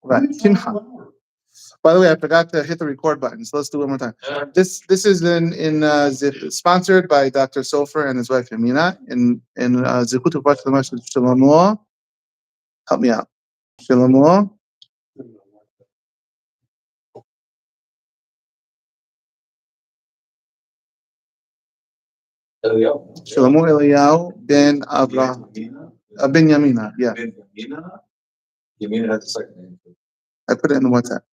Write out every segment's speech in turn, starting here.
Right. Kimha. By the way, I forgot to hit the record button, so let's do it one more time. This is sponsored by Dr. Sofer and his wife Yamina in Zikut Upat Shlomo. Help me out. Shlomo. Shlomo Eliyahu ben Abraham. Ben Yamina, yeah. Yamina has a second name. I put it in the WhatsApp.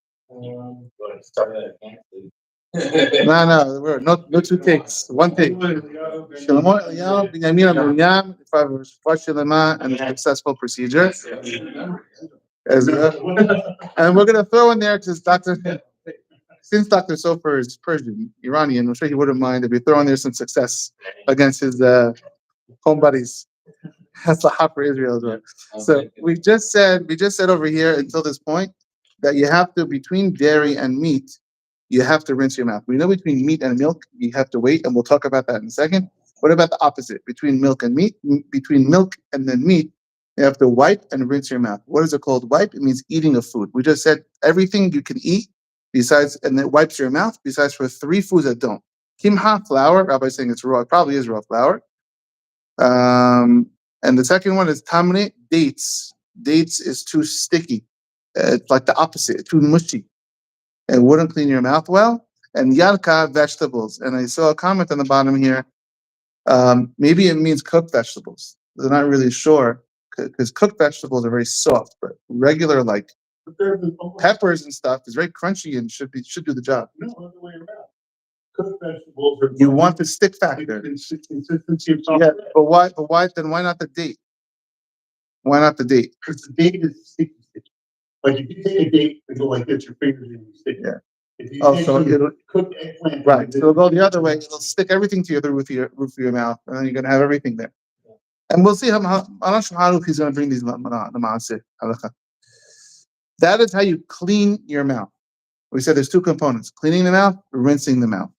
No two takes. One take. Shlomo Eliyahu ben Yamina ben Yam, and a successful procedure. And we're gonna throw in there because since Dr. Sofer is Persian, Iranian, I'm sure he wouldn't mind if we throw in there some success against his home buddies. That's a hot for Israel as well. So we just said over here until this point that you have to, between dairy and meat, you have to rinse your mouth. We know between meat and milk, you have to wait, and we'll talk about that in a second. What about the opposite? Between milk and meat, between milk and then meat, you have to wipe and rinse your mouth. What is it called? Wipe? It means eating of food. We just said everything you can eat besides, and it wipes your mouth, besides for 3 foods that don't. Kimha, flour. Rabbi's saying it's raw. It probably is raw flour. And the second one is tamne, dates. Dates is too sticky. It's like the opposite, too mushy. It wouldn't clean your mouth well. And yarka, vegetables. And I saw a comment on the bottom here. Maybe it means cooked vegetables. They're not really sure because cooked vegetables are very soft, but regular like peppers and stuff is very crunchy and should do the job. No, other way around. Cooked vegetables are you want the stick factor. Consistency of yeah, but why then why not the date? Why not the date? Because the date is sticky. Like if you take a date and go like this, your fingers are going to stick. Yeah. So it'll cooked eggplant. Right. So it'll go the other way. It'll stick everything to the roof of your mouth, and then you're going to have everything there. Yeah. And we'll see how I'm not sure how he's going to bring these the maaseh halakha. That is how you clean your mouth. We said there's 2 components: cleaning the mouth, rinsing the mouth.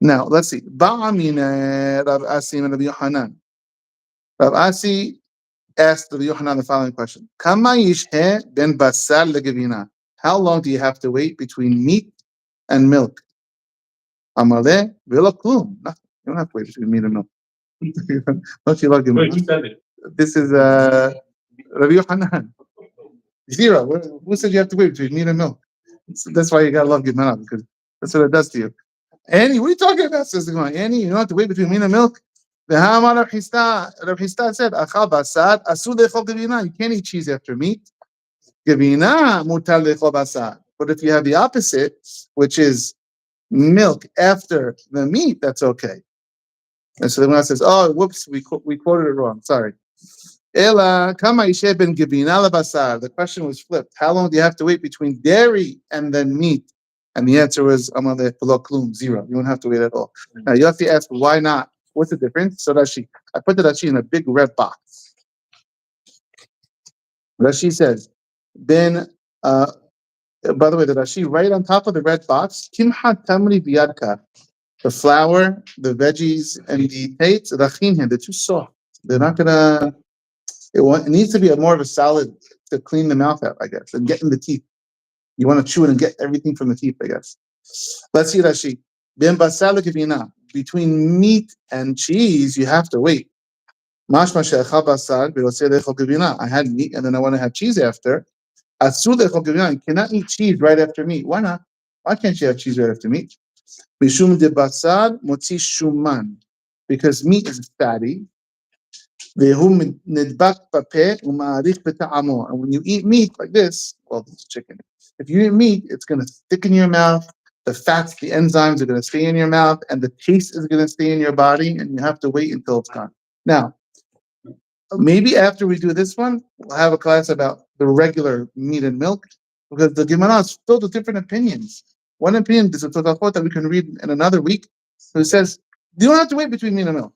Now let's see. Ba'amina Rav Asi and Rabbi Yohanan. Rav Asi asked Rabbi Yohanan the following question: Kama yishhe ben basar legevina? How long do you have to wait between meat and milk? Amaleh velo klum. Nothing. You don't have to wait between meat and milk. Don't you love Gemara? This is Rabbi Yohanan. 0. Who said you have to wait between meat and milk? So that's why you gotta love Gemara, because that's what it does to you. Annie, what are you talking about? Says the Gemara. Annie, you don't have to wait between meat and milk. The Hamar Rav Hista said, "Achal basar asu lechol gevina." You can't eat cheese after meat. Gevina mutar lechol basar. But if you have the opposite, which is milk after the meat, that's okay. And so the Gemara says, "Oh, whoops, we quoted it wrong. Sorry." Ela kama yisheh ben gevina lebasar. The question was flipped. How long do you have to wait between dairy and then meat? And the answer was amaleh velo klum, 0. You don't have to wait at all. Now you have to ask why not. What's the difference? So Rashi, I put the Rashi in a big red box. Rashi says, then, by the way, the Rashi right on top of the red box, Kimha tamri biyadka, the flour, the veggies, and the dates, rachinhen, they're too soft. They're not gonna. It needs to be more of a solid to clean the mouth out, I guess, and get in the teeth. You want to chew it and get everything from the teeth, I guess. Let's see Rashi. Ben basar lekevina. Between meat and cheese, you have to wait. I had meat and then I want to have cheese after. You cannot eat cheese right after meat. Why not? Why can't you have cheese right after meat? Because meat is fatty. And when you eat meat like this, well, this is chicken. If you eat meat, it's going to stick in your mouth. The fats, the enzymes are going to stay in your mouth, and the taste is going to stay in your body, and you have to wait until it's gone. Now, maybe after we do this one, we'll have a class about the regular meat and milk, because the Gemara is filled with different opinions. One opinion is a Totachot that we can read in another week, who says, you don't have to wait between meat and milk.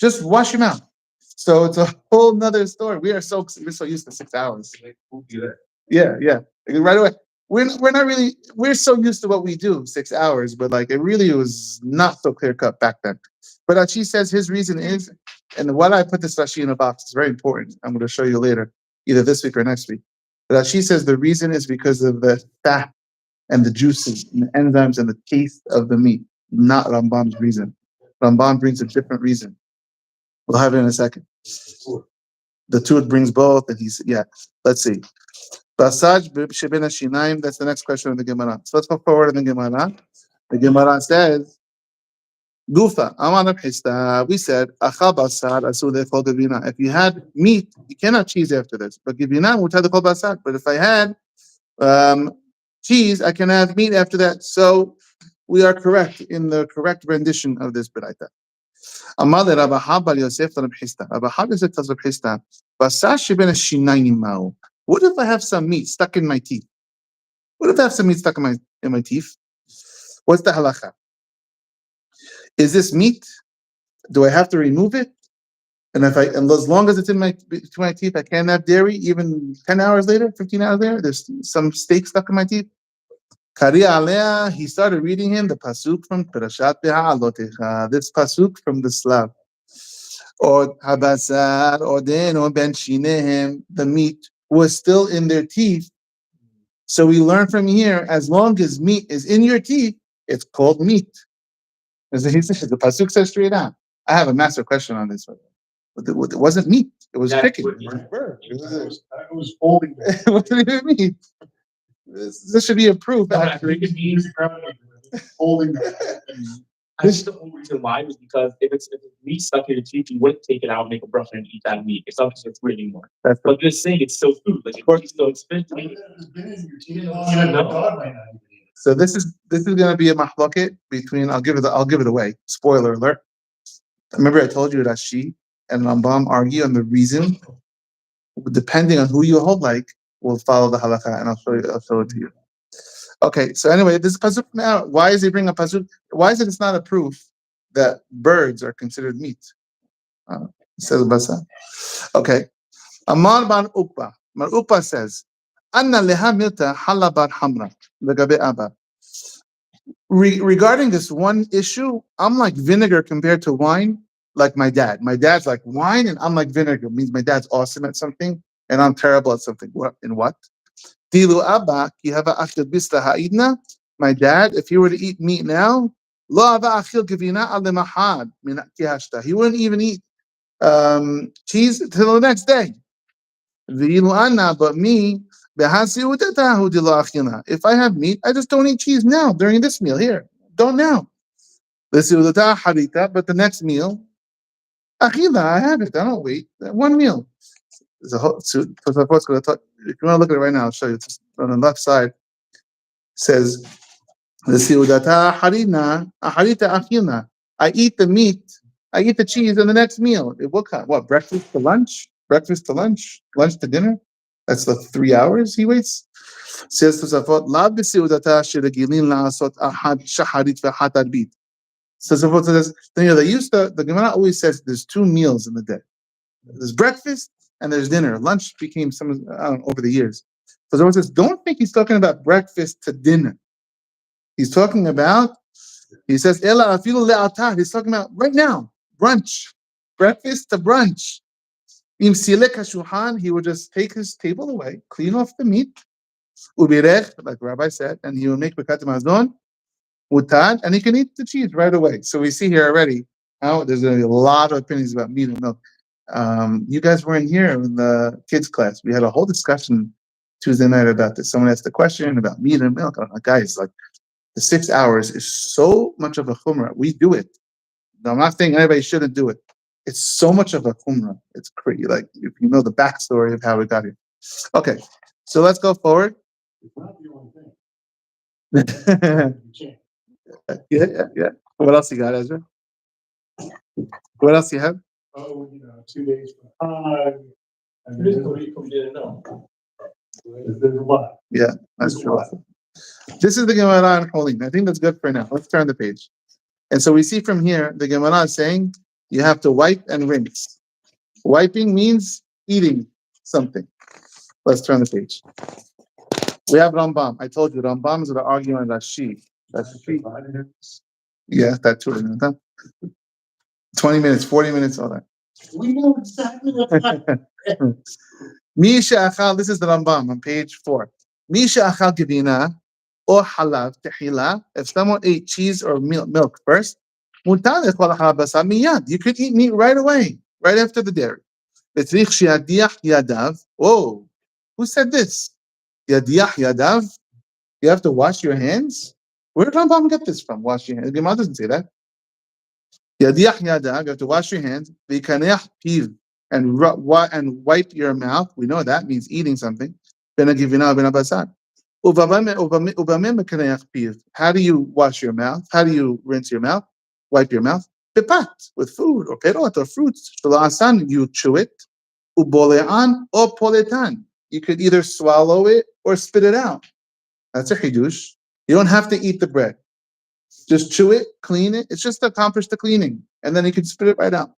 Just wash your mouth. So it's a whole nother story. We're so used to 6 hours. Yeah. Right away. We're so used to what we do, 6 hours, but like it really was not so clear cut back then. But Rashi says his reason is, and what I put this Rashi in a box is very important. I'm going to show you later, either this week or next week. Rashi says the reason is because of the fat and the juices and the enzymes and the taste of the meat, not Rambam's reason. Rambam brings a different reason. We'll have it in a second. The Tut brings both, and let's see. Basaj shebena shinaim, that's the next question of the Gemara. So let's go forward in the Gemara. The Gemara says, Gufa, Amar Hista, we said, Acha basar asu de'echol gavina. If you had meat, you cannot cheese after this. But gavina, mutar de'echol basar. But if I had cheese, I can have meat after that. So we are correct in the correct rendition of this beraita. Amar Rabba Haba Yosef Rabbi Hista. Rabba Haba Yosef tells Rabbi Hista, basar sheben shinayim ma'u. What if I have some meat stuck in my teeth? What if I have some meat stuck in my teeth? What's the halacha? Is this meat? Do I have to remove it? And as long as it's in between my teeth, I can't have dairy. Even 10 hours later, 15 hours later, there's some steak stuck in my teeth. Kari alea, he started reading him the pasuk from Parashat Beha'alotecha, this pasuk from the Slav. Or habasar, or den, or ben shinehem, the meat was still in their teeth. So we learn from here, as long as meat is in your teeth, it's called meat. As he says, the pasuk says straight out. I have a master question on this one. It wasn't meat. It was chicken. It was bird. It was folding. What did it mean? This should be a proof. Actually, holding. I think the only reason why was because if it's meat stuck in your teeth, you wouldn't take it out, make a brush, and eat that meat. It's not just really more. But just saying it's still food. Like, of course, still expensive. So this is going to be a mahloket between. I'll give it away. Spoiler alert. Remember, I told you Rashi and Rambam argue on the reason. Depending on who you hold, we'll follow the halakha, and I'll show it to you. Okay. So anyway, this pasuk now. Why is he bringing a pasuk? Why is it? It's not a proof that birds are considered meat. Says Basa. Okay. Amar bar Ukba. Mar Ukba says, Anna leha milta halabar hamra legabe abba. Regarding this one issue, I'm like vinegar compared to wine, like my dad. My dad's like wine, and I'm like vinegar. It means my dad's awesome at something, and I'm terrible at something. What? In what? Dilu abba ki hava achil bista ha'idna. My dad, if he were to eat meat now, lo hava achil gavina al lemahad min ki hashta. He wouldn't even eat cheese till the next day. V'ilu anna, but me, if I have meat, I just don't eat cheese now during this meal here. Don't now. But the next meal, I have it. I don't wait. One meal. There's a whole, if you want to look at it right now, I'll show you. It's on the left side. It says, I eat the meat, I eat the cheese in the next meal. What, breakfast to lunch? Breakfast to lunch? Lunch to dinner? That's the 3 hours he waits. Says Tosafot, "Lav b'seudata sheregilin la'asot ahad shaharit v'ahad arbit." Tosafot says, the Gemara always says there's 2 meals in the day. There's breakfast and there's dinner. Lunch became over the years. Tosafot says, don't think he's talking about breakfast to dinner. He's talking about, he says, Ela afilu le'atar. He's talking about right now, brunch, breakfast to brunch. He would just take his table away, clean off the meat, ubirech, like Rabbi said, and he will make bekat mazon, utad, and he can eat the cheese right away. So we see here already how there's going to be a lot of opinions about meat and milk. You guys weren't here in the kids' class. We had a whole discussion Tuesday night about this. Someone asked a question about meat and milk. I'm like, guys, the 6 hours is so much of a chumrah. We do it. Now, I'm not saying anybody shouldn't do it. It's so much of a chumrah. It's crazy. Like, if you know the backstory of how we got here. Okay, so let's go forward. It's not the only thing. Yeah. What else you got, Ezra? What else you have? 2 days. There's a lot. Yeah, that's true. This is the Gemara on holding. I think that's good for now. Let's turn the page. And so we see from here, the Gemara is saying you have to wipe and rinse. Wiping means eating something. Let's turn the page. We have Rambam. I told you, Rambam is going to argue on Rashi. Yeah, that too. 20 minutes, 40 minutes, all that. We know exactly what's happening. Misha achal, this is the Rambam on page 4. Misha achal givina or halav tehila. If someone ate cheese or milk first, mutar lechol halav basar miyad. You could eat meat right away, right after the dairy. Betzrich shiadiach yadav. Whoa, who said this? Yadiach yadav. You have to wash your hands. Where did Rambam get this from? Wash your hands. The Gemara doesn't say that. Yadiach yadav. You have to wash your hands. V'kaneach piv. And wipe your mouth. We know that means eating something. How do you wash your mouth? How do you rinse your mouth? Wipe your mouth? With food or perot or fruits. You chew it. Ubole'an or poletan. You could either swallow it or spit it out. That's a chidush. You don't have to eat the bread. Just chew it, clean it. It's just to accomplish the cleaning. And then you can spit it right out.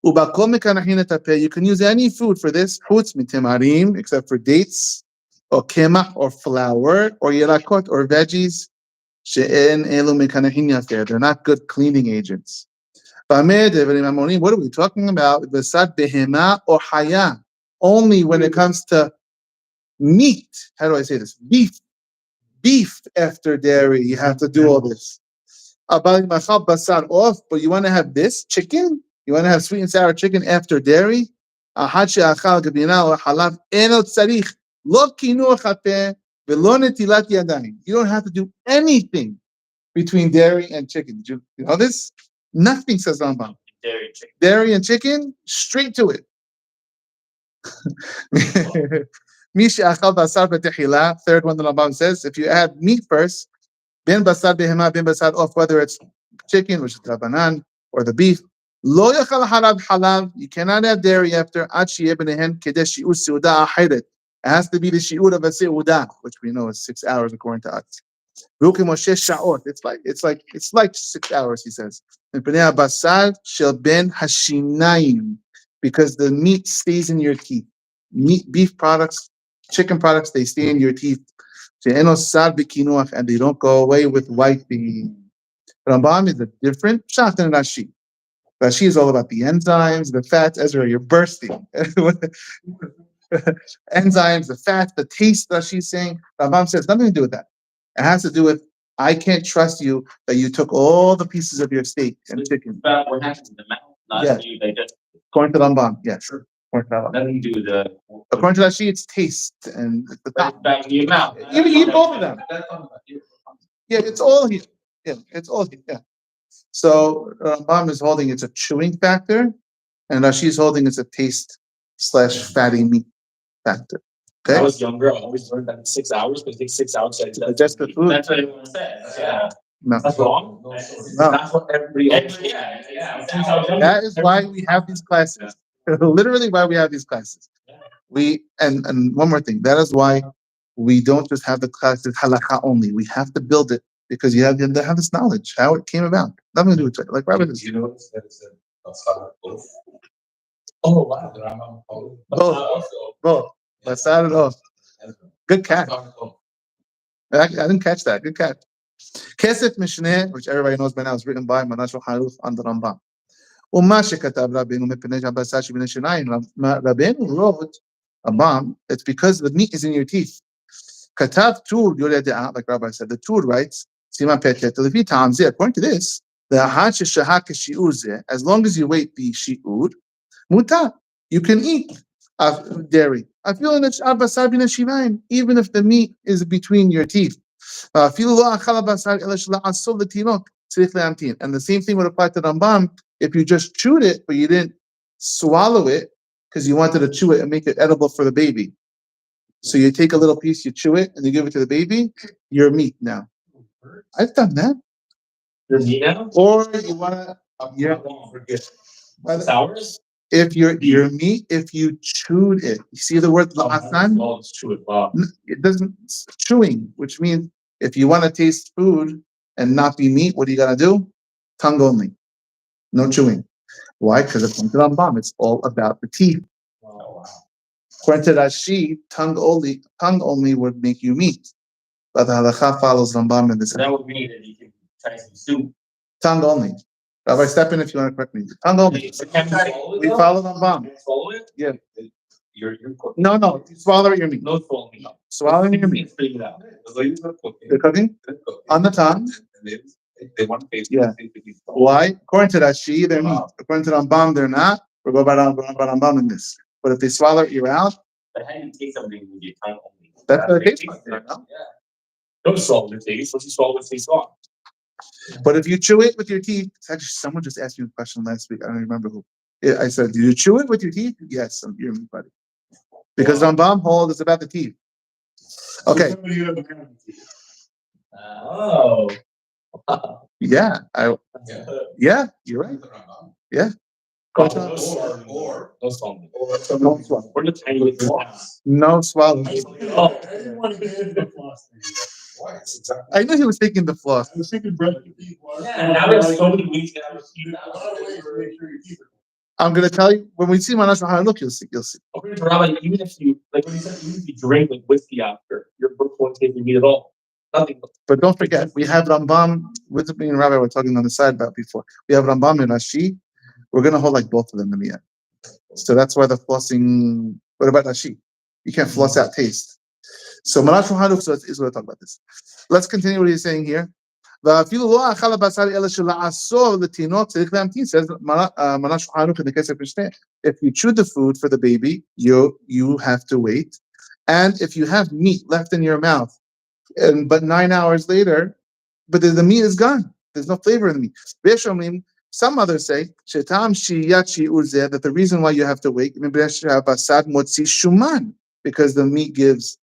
You can use any food for this, except for dates, or kemach, or flour, or yerakot, or veggies. They're not good cleaning agents. What are we talking about? Or haya. Only when it comes to meat. How do I say this? Beef after dairy. You have to do all this. Off, but you want to have this chicken? You want to have sweet and sour chicken after dairy? You don't have to do anything between dairy and chicken. Did you know this? Nothing, says Rambam. Dairy and chicken, straight to it. Third one, the Rambam says, if you add meat first, ben basar behema, ben basar off, whether it's chicken, which is rabanan, or the beef, lo yachal halav halav, you cannot have dairy after ad sheyeh benehen kedeh shi'ur seudah ahiret. It has to be the shi'ur of a seudah, which we know is 6 hours according to us. It's like 6 hours, he says. Because the meat stays in your teeth. Beef products, chicken products, they stay in your teeth. And they don't go away with wiping. Rambam is a different pshat than Rashi. Rashi is all about the enzymes, the fats. Ezra, you're bursting. Enzymes, the fats, the taste, Rashi's saying. Rambam says nothing to do with that. It has to do with, I can't trust you that you took all the pieces of your steak and chicken. But what happens in the mouth? Not Yes. you digest. According to Rambam, yes. Sure. Nothing to do with the. According to Rashi, it's taste and the top. Back in your mouth. You eat both of them. Yeah, it's all here. Yeah, it's all here. Yeah. So Rambam is holding it's a chewing factor, and Rashi is holding it's a taste/fatty meat factor. Okay. When I was younger, I always learned that in 6 hours, because it takes 6 hours to digest the food. That's what everyone says. Yeah. No. That's wrong. No. That's what every That is why we have these classes. Literally why we have these classes. And one more thing. That is why we don't just have the classes halakha only. We have to build it because you have to have this knowledge, how it came about. Nothing to do with it. Like Rabbi says. You know that it's a Oh, wow. Both. Let's start it off. Good catch. I didn't catch that. Good catch. Kesef Mishneh, which everybody knows by now, is written by Manash Haruch on the Rambam. Rabbeinu wrote Rambam. It's because the meat is in your teeth. Katav Tur Yorede'ah, like Rabbi said. The Tur writes, according to this, as long as you wait the shi'ur, muta, you can eat dairy. Even if the meat is between your teeth. And the same thing would apply to Rambam if you just chewed it, but you didn't swallow it because you wanted to chew it and make it edible for the baby. So you take a little piece, you chew it, and you give it to the baby, you're meat now. I've done that. You're meat now? Or you want to... Sours? If your meat, if you chewed it, you see the word la'asan? Oh, it's chew it. Wow. It doesn't, it's chewing, which means if you want to taste food and not be meat, what do you got to do? Tongue only. No chewing. Why? Because according to Rambam, it's all about the teeth. Wow. According to Rashi, tongue only would make you meat. But the halakha follows Rambam in this. That would mean that you can try some soup. Tongue only. Rabbi, step in if you want to correct me. Tongue only. We follow Rambam. Follow it? Yeah. You're cooking. No, you swallow your meat. No swallowing. No. Swallowing your meat. Figure it out. So you're cooking. You're cooking They're cooking. on the tongue. And they want to taste Yeah. it. Why? According to Rashi, they're meat. According to Rambam, they're not. We'll go by Rambam in this. But if they swallow it, you're out. But how do you taste something with your tongue only? That's what it tastes like. Yeah. Don't swallow the taste. Once you swallow the taste off. But if you chew it with your teeth, actually, someone just asked me a question last week. I don't remember who. I said, "Do you chew it with your teeth?" Yes, you're me, buddy. Because Rambam hold is about the teeth. Okay. Oh. Yeah. Yeah. You're right. Yeah. Or No swallowing. No swallow. We're just tiny little ones. No swallow. Oh. Why? It's exactly. I knew he was thinking the floss. I was thinking bread. Yeah, now there's so many ways to have a teeth. I'm gonna tell you when we see Manash look, you'll see. According to Rabbi, even if you when he said even if you drink like whiskey after, your birth won't taste your meat at all. Nothing. But don't forget, we have Rambam. With me and Rabbi were talking on the side about before. We have Rambam and Rashi. We're gonna hold like both of them in the end. So that's why the flossing. What about Rashi? You can't floss out taste. So Manash Hanuk is going to talk about this. Let's continue what he's saying here. Says Manash Hanuk in the case of Mishneh. If you chew the food for the baby, you have to wait. And if you have meat left in your mouth, but 9 hours later, but the meat is gone. There's no flavor in the meat. Some others say that the reason why you have to wait because the meat gives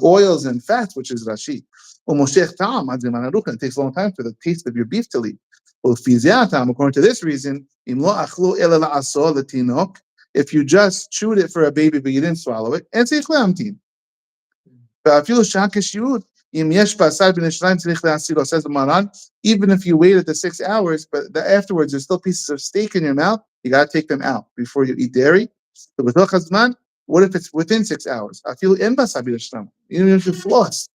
oils and fats, which is Rashi. It takes a long time for the taste of your beef to leave. According to this reason, if you just chewed it for a baby but you didn't swallow it, and say says the Maran, even if you waited the 6 hours, but afterwards there's still pieces of steak in your mouth, you got to take them out before you eat dairy. What if it's within 6 hours? Even if you floss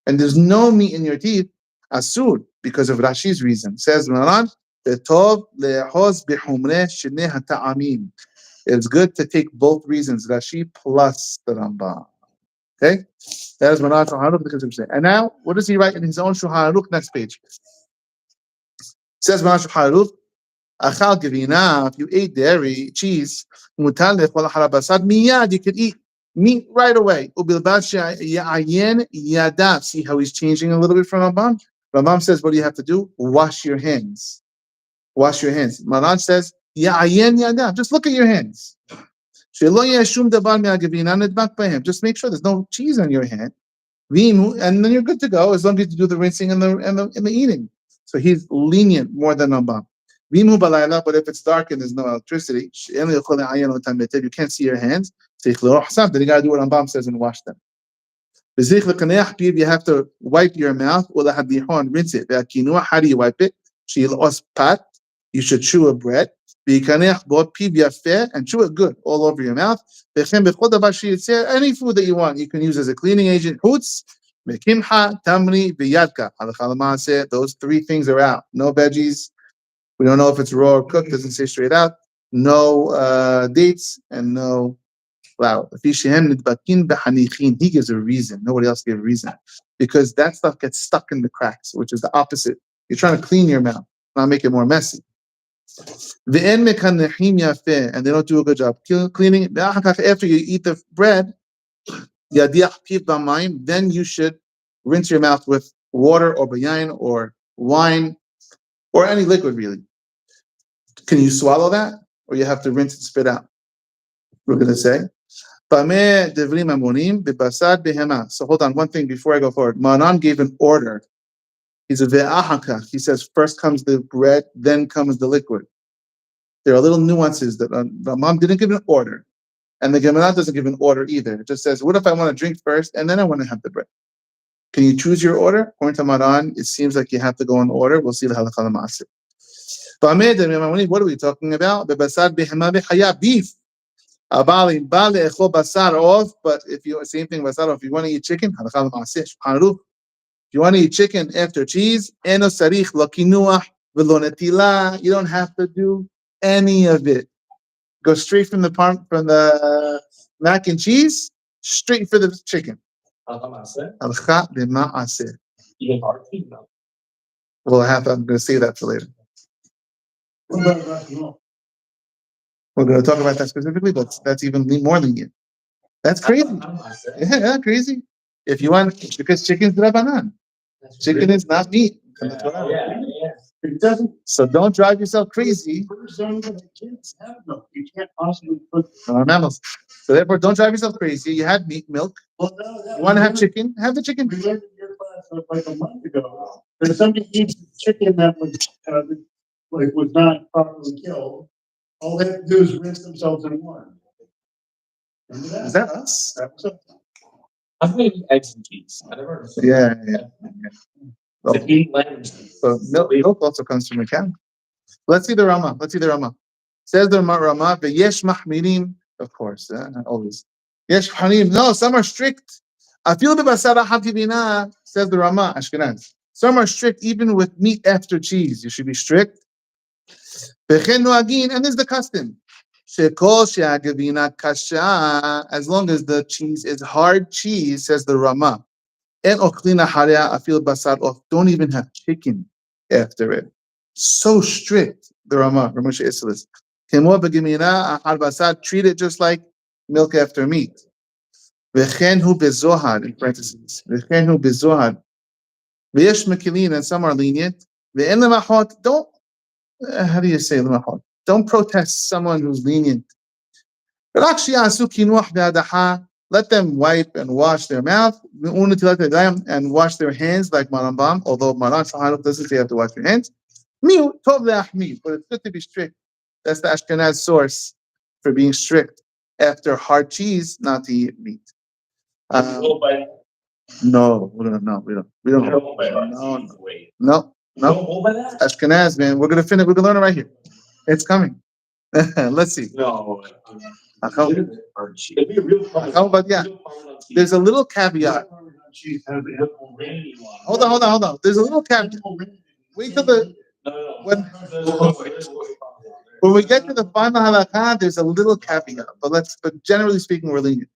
and there's no meat in your teeth, asur, because of Rashi's reason. Says Maran, it's good to take both reasons, Rashi plus the Rambam. Okay? That is Maran Shulchan Aruch. And now, what does he write in his own Shulchan Aruch? Next page. Says Maran Shulchan Aruch, Achal gevina, if you ate dairy, cheese, mutar lechol achar basar, miyad, you could eat meat right away. Ubilbad she'ayen yadav. See how he's changing a little bit from Rambam? Rambam says, what do you have to do? Wash your hands. Wash your hands. Maran says, ya'ayen yadav. Just look at your hands. Just make sure there's no cheese on your hand. And then you're good to go as long as you do the rinsing and the eating. So he's lenient more than Rambam. But if it's dark and there's no electricity, you can't see your hands. Then you gotta do what Rambam says and wash them. You have to wipe your mouth, rinse it. How do you wipe it? You should chew a bread. And chew it good all over your mouth. Any food that you want, you can use as a cleaning agent. Those 3 things are out. No veggies. We don't know if it's raw or cooked. Doesn't say straight out. No dates and no flour. He gives a reason. Nobody else gave a reason. Because that stuff gets stuck in the cracks, which is the opposite. You're trying to clean your mouth, not make it more messy. And they don't do a good job cleaning it. After you eat the bread, then you should rinse your mouth with water or bayain or wine or any liquid, really. Can you swallow that? Or you have to rinse and spit out? We're going to say. So hold on, one thing before I go forward. Maran gave an order. He says first comes the bread, then comes the liquid. There are little nuances that Rambam didn't give an order. And the Gemara doesn't give an order either. It just says, what if I want to drink first and then I want to have the bread? Can you choose your order? According to Maran, it seems like you have to go in order. We'll see the halakha l'maaseh. What are we talking about? Beef. But if you same thing, if you want to eat chicken, halakha l'maaseh. If you want to eat chicken after cheese, you don't have to do any of it. Go straight from the mac and cheese, straight for the chicken. Alcha B'ma'aseh. even hard to know. Well, I'm going to say that for later. What about rational? We're going to talk about that specifically, but that's even more lenient. That's crazy. Yeah, crazy. If you want, because chicken's drabanan. Chicken is not meat. It doesn't. So don't drive yourself crazy. Kids have milk. You can't possibly put. Mammals. So therefore, don't drive yourself crazy. You had meat, milk. Well, no, that You want to have chicken? Have the chicken. We learned in your class like a month ago. There's somebody eats chicken that was was not properly killed. All they have to do is rinse themselves in water. Remember Is that us? That was a. I've made eggs and cheese. I never understood. Yeah. The eating lamb. So milk also comes from a cow. Let's see the Rama. Says the Rama, "V'yesh mahmirim." Of course, always. Yesh harim. No, some are strict. Afil b'basara hativina. Says the Rama, Ashkenaz. Some are strict even with meat after cheese. You should be strict. V'chen noagin, and this is the custom. Shekol she'agavina kasha. As long as the cheese is hard cheese, says the Rama. En ochlina haria afil basar of. Don't even have chicken after it. So strict, the Rama, Ramosha Isilis. Kemo b'gemina ahar basar. Treat it just like milk after meat. V'chen hu bezohar, in parentheses. V'chen hu bezohar. V'yesh mekilin, and some are lenient. V'en lemachot. Don't. How do you say lemachot? Don't protest someone who's lenient. Let them wipe and wash their mouth and wash their hands like Marambam, although Maran Shaharuf doesn't say you have to wash your hands. But it's good to be strict. That's the Ashkenaz source for being strict. After hard cheese, not to eat meat. No, we don't. No. Ashkenaz, man. We're gonna finish. We're gonna learn it right here. It's coming. Let's see. No. How about there's a little caveat. Hold on. There's a little caveat. Wait till when we get to the final halakha, there's a little caveat. But generally speaking, we're lenient.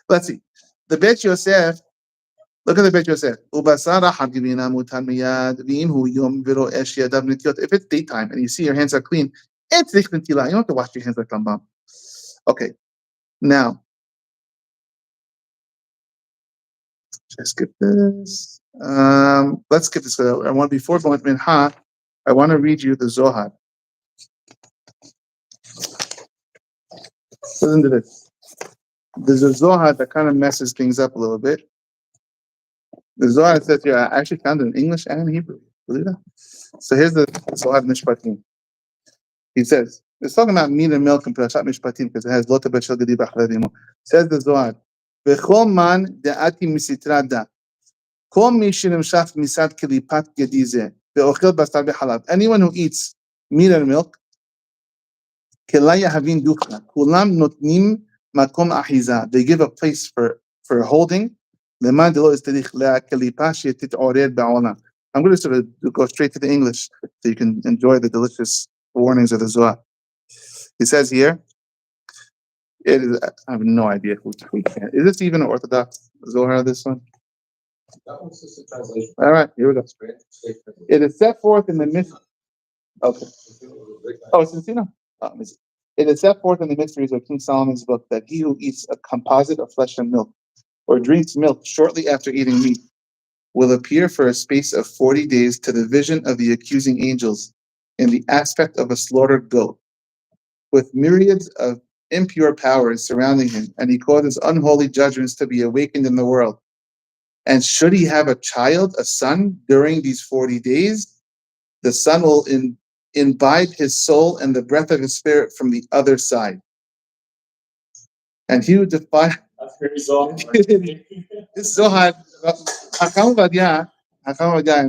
Let's see. The Bet Yosef. Look at the Bet Yosef. If it's daytime and you see your hands are clean, it's you don't have to wash your hands like Rambam. Okay. Now, let's skip this. Let's skip this. I want before going to Minha, I want to read you the Zohar. Listen to this. There's a Zohar that kind of messes things up a little bit. The Zohar says here, I actually found it in English and Hebrew. Believe that? So here's the Zohar Mishpatim. He says, it's talking about meat and milk in Parashat Mishpatim because it has Lota Bet Shel Gedi B'Acharadimu. Says the Zohar, V'chol man de'ati misitra da. Kol mi shenimshach misad kelipat gedi zeh. Ve'ochel basar b'chalav. Anyone who eats meat and milk, kelay yahavin ducha. Kulam notnim makom ahiza. They give a place for holding. Leman delo istedich le'kelipa she'tit'orer ba'olam. I'm going to sort of go straight to the English so you can enjoy the delicious warnings of the Zohar. He says here, it is, I have no idea who can. Is this even an Orthodox Zohar, this one? That one's just a translation. All right, here we go. It is set forth in the mysteries. Okay. Oh, it's in Sina. It is set forth in the mysteries of King Solomon's book that he who eats a composite of flesh and milk, or drinks milk shortly after eating meat, will appear for a space of 40 days to the vision of the accusing angels in the aspect of a slaughtered goat, with myriads of impure powers surrounding him, and he causes unholy judgments to be awakened in the world. And should he have a child, a son, during these 40 days, the son will imbibe his soul and the breath of his spirit from the other side. And he would defy. That's very Zohar. This Zohar, Hakam Vadia in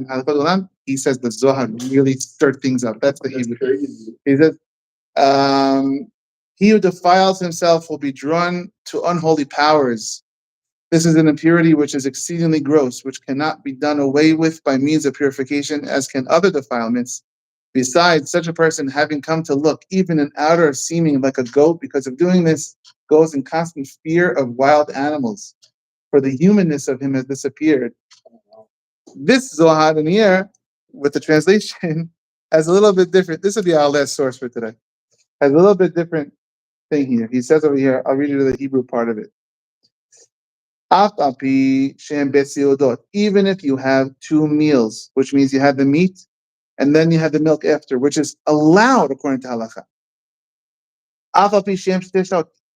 Halakot Olam, he says the Zohar really stirred things up. That's the Hebrew. He says, he who defiles himself will be drawn to unholy powers. This is an impurity which is exceedingly gross, which cannot be done away with by means of purification, as can other defilements. Besides, such a person having come to look, even in outer seeming like a goat, because of doing this, goes in constant fear of wild animals. For the humanness of him has disappeared. This Zohar in here, with the translation, has a little bit different. This will be our last source for today. Has a little bit different thing here. He says over here, I'll read you the Hebrew part of it. Even if you have two meals, which means you have the meat and then you have the milk after, which is allowed according to halakha.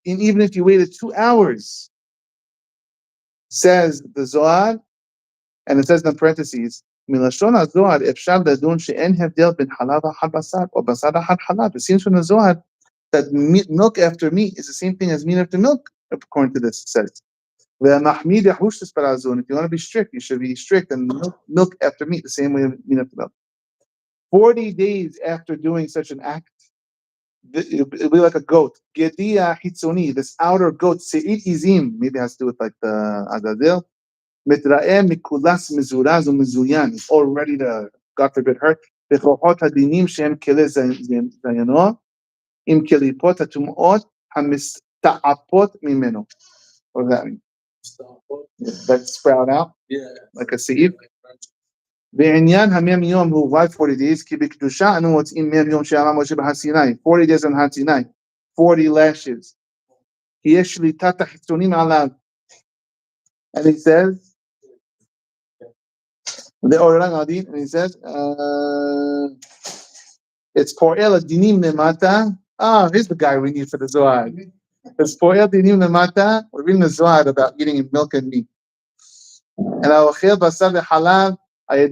And even if you waited 2 hours, says the Zohar, and it says in the parentheses, it seems from the Zohar that milk after meat is the same thing as meat after milk, according to this, it says. If you want to be strict, you should be strict and milk after meat, the same way meat after milk. 40 days after doing such an act, it'll be like a goat. Gedia hitzoni, this outer goat, se'it izim, maybe it has to do with like the azadil. Mitra'eh mikulas mizuraz umizuyan, it's all ready to, God forbid, hurt. Bechochot hadinim shem kele zayano, im kelipot hatumot hamista'apot mimeno. What does that mean? That sprout out? Yeah. Like a seed? בעניין המם יום הוא why 40 days? כי בקדושה אנו מוצאים מם יום שעלה משה בהר סיני. 40 days on הר סיני. 40 lashes. כי יש שליטת החיצונים עליו. And he says, and he says, it's פועל הדינים למטה. Here's the guy we need for the Zohar. It's פועל דינים למטה. We're reading the Zohar about eating milk and meat. And האוכל בשר וחלב God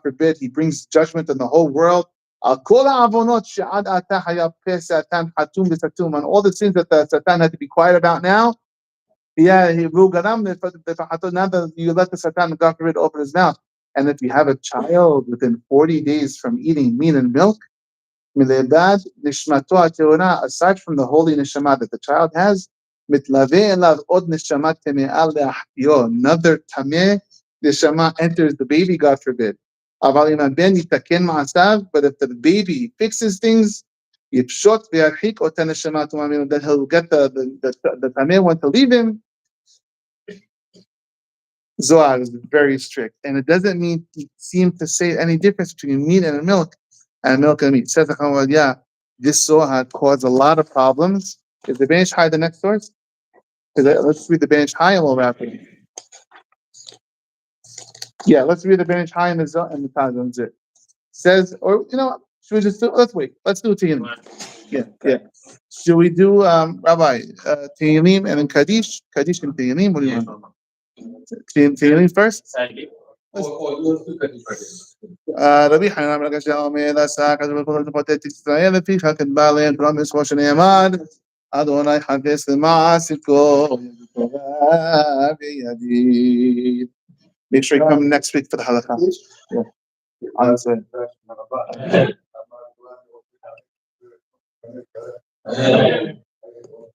forbid, he brings judgment on the whole world. On all the sins that the Satan had to be quiet about now. Now that you let the Satan, God forbid, open his mouth. And if you have a child within 40 days from eating meat and milk, aside from the holy neshama that the child has, another tameh neshama enters the baby, God forbid. But if the baby fixes things, then he'll get the tameh one to leave him. Zohar is very strict, and it doesn't seem to say any difference between meat and milk and meat. Says this Zohar caused a lot of problems. Is the Ben Ish Chai the next source? Let's read the Ben Ish Chai and we'll wrap it. Yeah, let's read the Ben Ish Chai and the Taz. It says, or should we just let's wait. Let's do Tehillim. Yeah. Should we do Rabbi Tehillim and then Kaddish and Tehillim? What do you want? Tehillim first. רבי חנינא בן עקשיא אומר עשה הקדוש ברוך הוא לפחות את ישראל לפיכך כתבה להם תורה מצוות שנאמר אדוני חפש למעשה כל תורה בידי. Make sure you come next week for the halakha. Yeah.